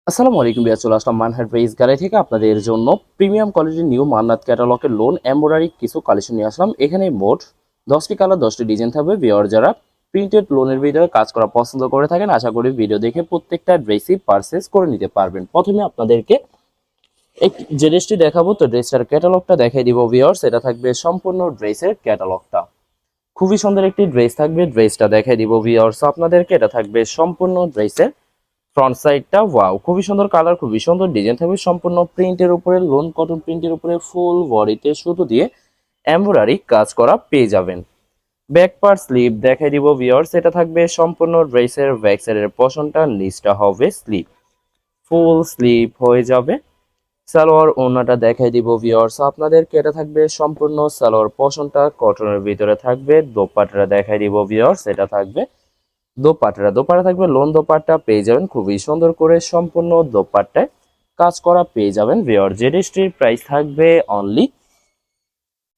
আসসালামু আলাইকুম বিয়ার, চলে আসলাম মানহাট প্রাইস গ্যালারি থেকে আপনাদের জন্য প্রিমিয়াম কোয়ালিটির নিউ মান্নাত ক্যাটালগের লোন এমব্রয়ডারি কিছু কালেকশন নিয়ে আসলাম। এখানে মোট 10টি কালার 10টি ডিজাইন থাকবে। বিয়ার যারা প্রিন্টেড লোনের ভিতরে কাজ করা পছন্দ করে থাকেন, আশা করি ভিডিও দেখে প্রত্যেকটা ড্রেসই পারচেজ করে নিতে পারবেন। প্রথমে আপনাদেরকে যে ড্রেসটি দেখাবো, তো ড্রেসটার ক্যাটালগটা দেখাই দিব ভিউয়ার্স। এটা থাকবে সম্পূর্ণ ড্রেসের ক্যাটালগটা। খুবই সুন্দর একটি ড্রেস থাকবে, ড্রেসটা দেখাই দিব ভিউয়ার্স আপনাদেরকে। এটা থাকবে সম্পূর্ণ ড্রেসের ফ্রন্ট সাইডটা। ওয়াও, খুবই সুন্দর কালার, খুবই সুন্দর ডিজাইন থাকবে। সম্পূর্ণ প্রিন্টের উপরে, লোন কটন প্রিন্টের উপরে ফুল বডিতে সুতো দিয়ে এমব্রয়ডারি কাজ করা পেয়ে যাবেন। ব্যাক পার্ট স্লিভ দেখাই দিব ভিউয়ার্স। এটা থাকবে সম্পূর্ণ ড্রেসের ব্যাক সাইডের পশনটা, নিচটা হবে স্লিভ, ফুল স্লিভ হয়ে যাবে। সালোয়ার ওড়নাটা দেখাই দিব ভিউয়ার্স আপনাদেরকে। এটা থাকবে সম্পূর্ণ সালোয়ার পশনটা কটনের ভিতরে থাকবে। দোপাট্টাটা দেখাই দিব ভিউয়ার্স। এটা থাকবে দোপাট্টা থাকবে লোন দোপাট্টা পেয়ে যাবেন খুবই সুন্দর করে, সম্পূর্ণ দোপাট্টায় কাজ করা পেয়ে যাবেন ভিউয়ার। জেডিস্টির প্রাইস থাকবে অনলি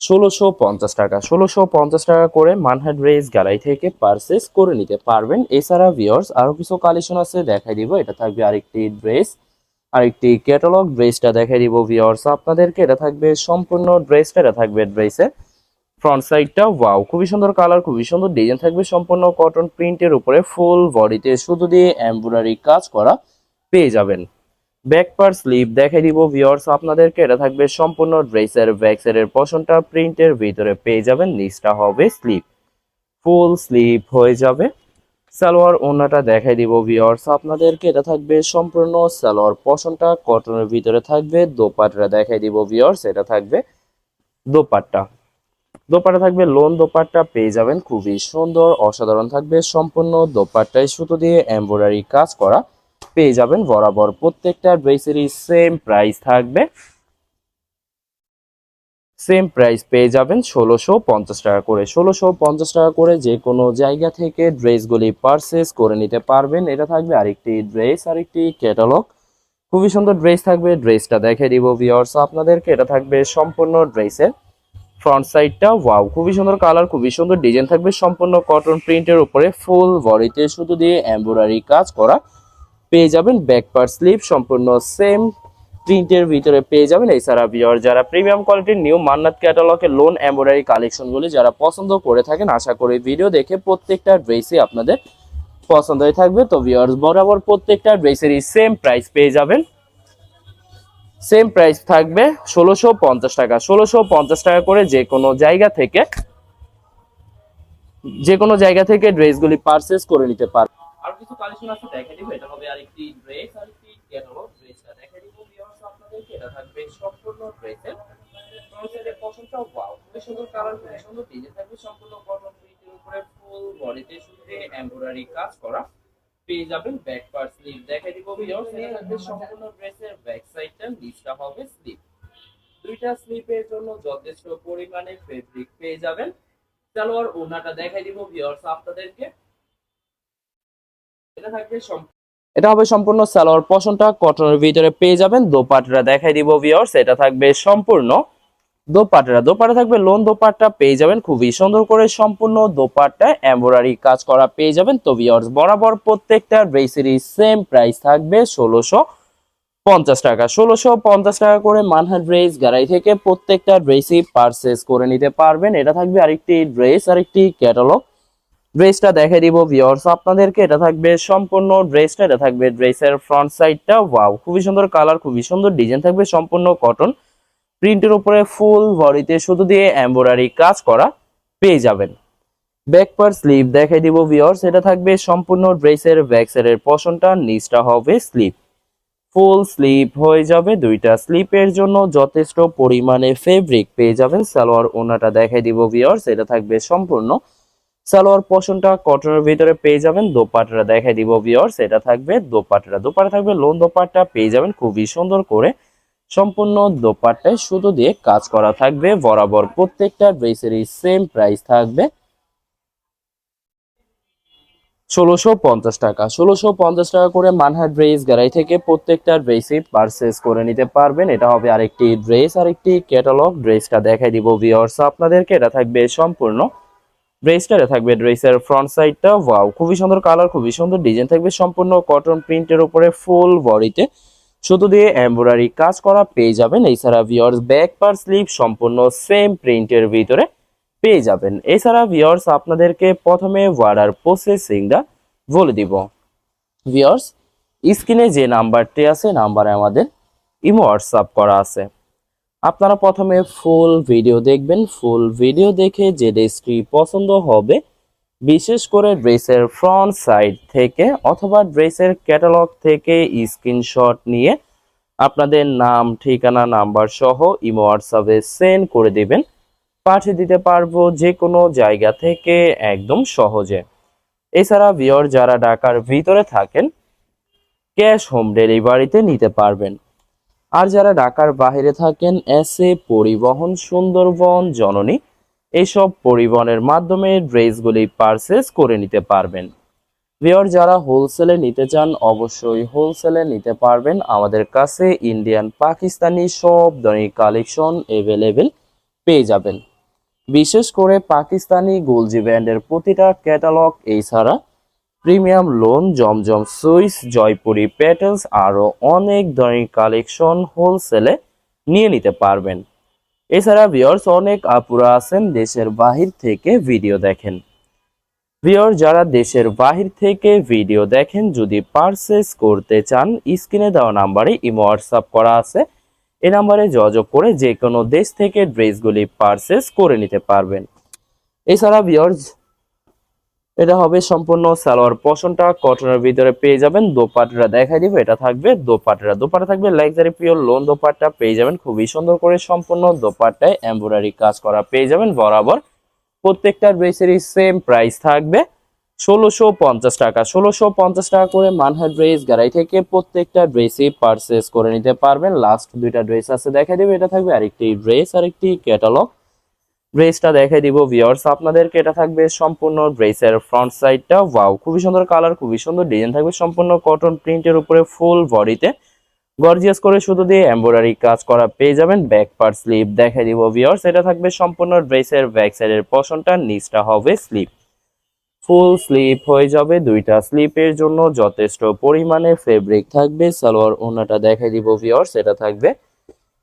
1650 টাকা। 1650 টাকা করে মানহাট ড্রেস গ্যালারি থেকে পারচেস করে নিতে পারবেন। এছাড়া ভিউয়ার্স আরো কিছু কালেকশন আছে, দেখাই দিব। এটা থাকবে আরেকটি ড্রেস, আরেকটি ক্যাটালগ। ড্রেসটা দেখাই দিব ভিউয়ার্স আপনাদেরকে। এটা থাকবে সম্পূর্ণ ড্রেসটা, এটা থাকবে ড্রেসের ফ্রন্ট সাইডটা। ওয়াও, খুবই সুন্দর কালার, খুবই সুন্দর ডিজাইন থাকবে। সম্পূর্ণ কটন প্রিন্টের উপরে ফুল বডিতে সুতো দিয়ে এমব্রয়ডারি কাজ করা পেয়ে যাবেন। ব্যাক পার্ট স্লিভ দেখাই দিব ভিউয়ার্স আপনাদেরকে। এটা থাকবে সম্পূর্ণ ড্রেসের ব্যাক সাইডের পশনটা প্রিন্টের ভিতরে পেয়ে যাবেন, নিচটা হবে স্লিভ, ফুল স্লিভ হয়ে যাবে। সালোয়ার ওড়নাটা দেখাই দিব ভিউয়ার্স আপনাদেরকে। এটা থাকবে সম্পূর্ণ সালোয়ার পশনটা কটনের ভিতরে থাকবে। দোপাট্টা দেখাই দিব ভিউয়ার্স। এটা থাকবে দোপাট্টা। দোপাট্টা থাকবে লোন দোপাট্টা পেয়ে যাবেন, খুবই সুন্দর অসাধারণ থাকবে। সম্পূর্ণ দোপাট্টায় সুতো দিয়ে এমব্রয়ডারি কাজ করা পেয়ে যাবেন বরাবর। প্রত্যেকটা ড্রেসেরই সেম প্রাইস থাকবে, সেম প্রাইস পেয়ে যাবেন 1650 টাকা করে। 1650 টাকা করে যে কোনো জায়গা থেকে ড্রেসগুলি পারচেস করে নিতে পারবেন। এটা থাকবে আরেকটি ড্রেস, আরেকটি ক্যাটালগ। খুবই সুন্দর ড্রেস থাকবে, ড্রেসটা দেখে দিব ভিউয়ার্স আপনাদেরকে। এটা থাকবে সম্পূর্ণ ড্রেসের ফ্রন্ট সাইডটা। ওয়াও, খুবই সুন্দর কালার, খুবই সুন্দর ডিজাইন থাকবে। সম্পূর্ণ কটন প্রিন্টের উপরে ফুল বডিতে সুতো দিয়ে এমব্রয়ডারি কাজ করা পেয়ে যাবেন। ব্যাক পার্ট স্লিভ সম্পূর্ণ সেম প্রিন্টের ভিতরে পেয়ে যাবেন। এছাড়া ভিউয়ার যারা প্রিমিয়াম কোয়ালিটির নিউ মান্নাত ক্যাটালগের লোন এমব্রয়ডারি কালেকশনগুলি যারা পছন্দ করে থাকেন, আশা করি ভিডিও দেখে প্রত্যেকটা ড্রেসই আপনাদের পছন্দ হয়ে থাকবে। তো ভিউয়ার্স বরাবর প্রত্যেকটা ড্রেসেরই সেম প্রাইস পেয়ে যাবেন, সেম প্রাইস থাকবে 1650 টাকা। 1650 টাকা করে যে কোনো জায়গা থেকে ড্রেসগুলি পারচেস করে নিতে পারবেন। আর কিছু কালেকশন আছে দেখে দিব। এটা হবে আরেকটি ড্রেস, আরেকটি ক্যাটালগ। ড্রেসটা দেখে দিব ভিউয়ার্স আপনাদেরকে। এটা থাকবে সম্পূর্ণ ড্রেসের ফ্রন্ট সাইডের পশনটা। ওয়াও, খুবই সুন্দর কালার, খুবই সুন্দর ডিজাইন থাকবে। সম্পূর্ণ কটন প্রিন্টের উপরে ফুল বডিতে সুন্দর এমব্রয়ডারি কাজ করা পেয়ে যাবেন। ব্যাক পার্ট স্লিভ দেখে দিব ভিউয়ার্স। এটা থাকবে সম্পূর্ণ ড্রেসের ব্যাক সাইডটা, নিচটা হবে স্লিভ। দুইটা স্লিপের জন্য যথেষ্ট পরিমাণে ফেব্রিক পেয়ে যাবেন। সালোয়ার ওড়নাটা দেখাই দিব ভিউয়ার্স আপনাদেরকে। এটা হবে সম্পূর্ণ সালোয়ার পশনটা কটনের ভিতরে পেয়ে যাবেন। দোপাট্টা দেখাই দিব ভিউয়ার্স। এটা থাকবে সম্পূর্ণ দোপাট্টা থাকবে লোন দোপাট্টা পেয়ে যাবেন খুবই সুন্দর করে। সম্পূর্ণ দোপাট্টায় এমব্রয়ডারি কাজ করা পেয়ে যাবেন। তো ভিউয়ার্স বরাবর প্রত্যেকটা ড্রেসেরই সেম প্রাইস থাকবে 1650 টাকা। 1650 টাকা করে মানহাট ড্রেস গ্যালারি থেকে প্রত্যেকটা ড্রেসই পারচেস করে নিতে পারবেন। এটা থাকবে আরেকটি ড্রেস, আরেকটি ক্যাটালগ। ড্রেসটা দেখে দিব ভিউয়ার্স আপনাদেরকে। এটা থাকবে সম্পূর্ণ ড্রেসটা, এটা থাকবে ড্রেসের ফ্রন্ট সাইডটা। ওয়াও, খুবই সুন্দর কালার, খুবই সুন্দর ডিজাইন থাকবে। সম্পূর্ণ কটন প্রিন্টের উপরে ফুল বডিতে সুতো দিয়ে এমব্রয়ডারি কাজ করা পেয়ে যাবেন। ব্যাক পার্ট স্লিভ দেখে দিব ভিউয়ার্স। এটা থাকবে সম্পূর্ণ ড্রেসের ব্যাক সাইডের পশনটা, নিচটা হবে স্লিভ, ফুল স্লিভ হয়ে যাবে। দুইটা স্লিপের জন্য যথেষ্ট পরিমাণে ফেব্রিক পেয়ে যাবেন। সালোয়ার ওনাটা দেখে দিব ভিউয়ার্স। এটা থাকবে সম্পূর্ণ সালোয়ার পশনটা কটনের ভিতরে পেয়ে যাবেন। দোপাট্টা দেখাই দিব ভিউয়ার্স। এটা থাকবে দোপাট্টা থাকবে লোন দোপাট্টা পেয়ে যাবেন খুবই সুন্দর করে। সম্পূর্ণ দোপাট্টায় সুতো দিয়ে কাজ করা থাকবে বরাবর। প্রত্যেকটা ড্রেসেরই সেম প্রাইস থাকবে 1650 টাকা। 1650 টাকা করে মানহাট ড্রেস গ্যালারি থেকে প্রত্যেকটা ড্রেসই পারচেস করে নিতে পারবেন। এটা হবে আরেকটি ড্রেস, আরেকটি ক্যাটালগ। ড্রেসটা দেখাই দিব ভিউয়ার্স আপনাদেরকে। এটা থাকবে সম্পূর্ণ ড্রেসটা থাকবে ড্রেসের ফ্রন্ট সাইডটা ওয়াও খুবই সুন্দর কালার, খুবই সুন্দর ডিজাইন থাকবে, সম্পূর্ণ কটন প্রিন্টের উপরে ফুল বডিতে সুতো দিয়ে এমব্রয়ডারি কাজ করা পেয়ে যাবেন। এছাড়া ভিউয়ার্স ব্যাক পার স্লিভ সম্পূর্ণ সেম প্রিন্টের ভিতরে পেয়ে যাবেন। এছাড়া ভিউয়ার্স আপনাদেরকে প্রথমে অর্ডার প্রসেসিংটা বলে দিব। ভিউয়ার্স স্ক্রিনে যে নাম্বারটি আছে নাম্বারে আমাদের ইমো হোয়াটসঅ্যাপ করা আছে। আপনারা প্রথমে ফুল ভিডিও দেখবেন, ফুল ভিডিও দেখে যে ড্রেসটি পছন্দ হবে, বিশেষ করে ড্রেসের ফ্রন্ট সাইড থেকে অথবা ড্রেসের ক্যাটালগ থেকে স্ক্রিনশট নিয়ে আপনাদের নাম, ঠিকানা, নাম্বার সহ ইমো হোয়াটসঅ্যাপে সেন্ড করে দিবেন। পাঠিয়ে দিতে পারবো যে কোনো জায়গা থেকে একদম সহজে। এছাড়া ভিউয়ার যারা ঢাকার ভিতরে থাকেন ক্যাশ হোম ডেলিভারিতে নিতে পারবেন। আর যারা ঢাকার বাইরে থাকেন এসএ পরিবহন, সুন্দরবন, জননী এইসব পরিবহনের মাধ্যমে ড্রেসগুলি পারচেস করে নিতে পারবেন। ভিউয়ার যারা হোলসেলে নিতে চান অবশ্যই হোলসেলে নিতে পারবেন। আমাদের কাছে ইন্ডিয়ান, পাকিস্তানি সব ধরনের কালেকশন এভেলেবেল পেয়ে যাবেন। বিশেষ করে পাকিস্তানি গোলজি ব্র্যান্ডের প্রতিটা ক্যাটালগ, এছাড়া প্রিমিয়াম লোন, জমজম সুইস, জয়পুরি প্যাটেলস আরও অনেক ধরনের কালেকশন হোলসেলে নিয়ে নিতে পারবেন। এছাড়া ভিউয়ার্স অনেক আপুরা আছেন দেশের বাহির থেকে ভিডিও দেখেন। ভিউয়ার যারা দেশের বাহির থেকে ভিডিও দেখেন যদি পারচেস করতে চান স্ক্রিনে দেওয়া নাম্বারে ইমো হোয়াটসঅ্যাপ করা আছে, এই নাম্বারে যোগাযোগ করে যে কোনো দেশ থেকে ড্রেসগুলি পারচেস করে নিতে পারবেন। এছাড়া ভিউয়ার্স এটা হবে সম্পূর্ণ সালোয়ার পোর্শনটা কটনের ভিতরে পেয়ে যাবেন। দোপাট্টা দেখাই দিব, এটা থাকবে দোপাট্টা থাকবে লাক্সারি পিওর লোন দোপাট্টা পেয়ে যাবেন খুবই সুন্দর করে, সম্পূর্ণ দোপাট্টায় এমব্রয়ডারি কাজ করা পেয়ে যাবেন বরাবর। প্রত্যেকটা ড্রেসেরই সেম প্রাইস থাকবে 1650 টাকা। 1650 টাকা করে মানহা ড্রেস গ্যারাই থেকে প্রত্যেকটা ড্রেসই পারচেস করে নিতে পারবেন। লাস্ট দুইটা ড্রেস আছে দেখাই দেবে, এটা থাকবে আরেকটি ড্রেস, আরেকটি ক্যাটালগ। ড্রেসটা দেখাই দিব ভিউয়ার্স আপনাদেরকে, এটা থাকবে সম্পূর্ণ ড্রেসের ফ্রন্ট সাইডটা ওয়াও খুবই সুন্দর কালার, খুবই সুন্দর ডিজাইন থাকবে, সম্পূর্ণ কটন প্রিন্টের উপরে ফুল বডিতে গর্জিয়াস করে সুতো দিয়ে এমব্রয়ডারি কাজ করা পেয়ে যাবেন। ব্যাক পার্ট স্লিভ দেখাই দিব ভিউয়ার্স, এটা থাকবে সম্পূর্ণ ড্রেসের ব্যাক সাইডের পোর্শনটা, নিচটা হবে স্লিভ, ফুল স্লিভ হয়ে যাবে। দুইটা স্লিপের জন্য যথেষ্ট পরিমাণে ফেব্রিক থাকবে। সালোয়ার ওড়নাটা দেখাই দিব ভিউয়ার্স, এটা থাকবে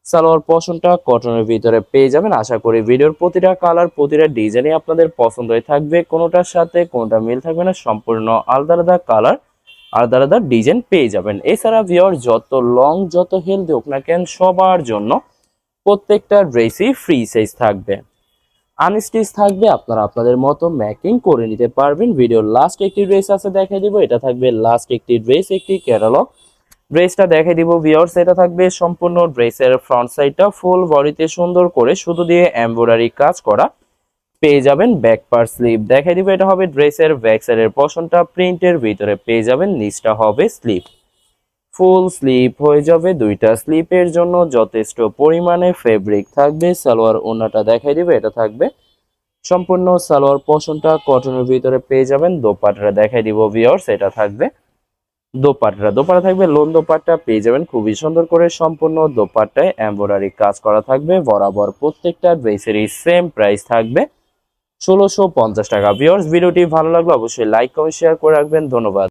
সালোয়ার পোর্শনটা কটনের ভিতরে পেয়ে যাবেন। আশা করি ভিডিওর প্রতিটা কালার, প্রতিটা ডিজাইনই আপনাদের পছন্দ হয়ে থাকবে, কোনোটার সাথে কোনোটা মিল থাকবে না, সম্পূর্ণ আলাদা আলাদা কালার, আলাদা আলাদা ডিজাইন পেয়ে যাবেন। এছাড়া ভিউয়ার যত লং যত হেলদি হোক না কেন সবার জন্য প্রত্যেকটা ড্রেসই ফ্রি সাইজ থাকবে, আনস্টিচ থাকবে, আপনারা আপনাদের মতো মেকিং করে নিতে পারবেন। ভিডিওর লাস্ট একটি ড্রেস আছে দেখাই দিব, এটা থাকবে লাস্ট একটি ড্রেস, একটি ক্যাটালগ। ড্রেসটা দেখাই দিব ভিউয়ার্স, এটা থাকবে সম্পূর্ণ ড্রেসের ফ্রন্ট সাইডটা ফুল বডিতে সুন্দর করে সুতো দিয়ে এমব্রয়ডারি কাজ করা পেয়ে যাবেন। ব্যাক পার্ট স্লিভ দেখাই দিব, এটা হবে ড্রেসের ব্যাক সাইডের পোর্শনটা প্রিন্টের ভিতরে পেয়ে যাবেন, নিচটা হবে স্লিভ, ফুল স্লিভ হয়ে যাবে। দুইটা স্লিপের জন্য যথেষ্ট পরিমাণে ফেব্রিক থাকবে। সালোয়ার ওড়নাটা দেখাই দিবে, এটা থাকবে সম্পূর্ণ সালোয়ার পোর্শনটা কটনের ভিতরে পেয়ে যাবেন। দোপাট্টা দেখাই দিব ভিউয়ার্স, এটা থাকবে দোপাট্টা থাকবে লোন দোপাট্টা পেয়ে যাবেন খুবই সুন্দর করে, সম্পূর্ণ দোপাট্টায় এমব্রয়ডারি কাজ করা থাকবে বরাবর। প্রত্যেকটা ড্রেসেরই সেম প্রাইস থাকবে 1650 টাকা। ভিউয়ার্স ভিডিওটি ভালো লাগলে অবশ্যই লাইক কমেন্ট শেয়ার করে রাখবেন, ধন্যবাদ।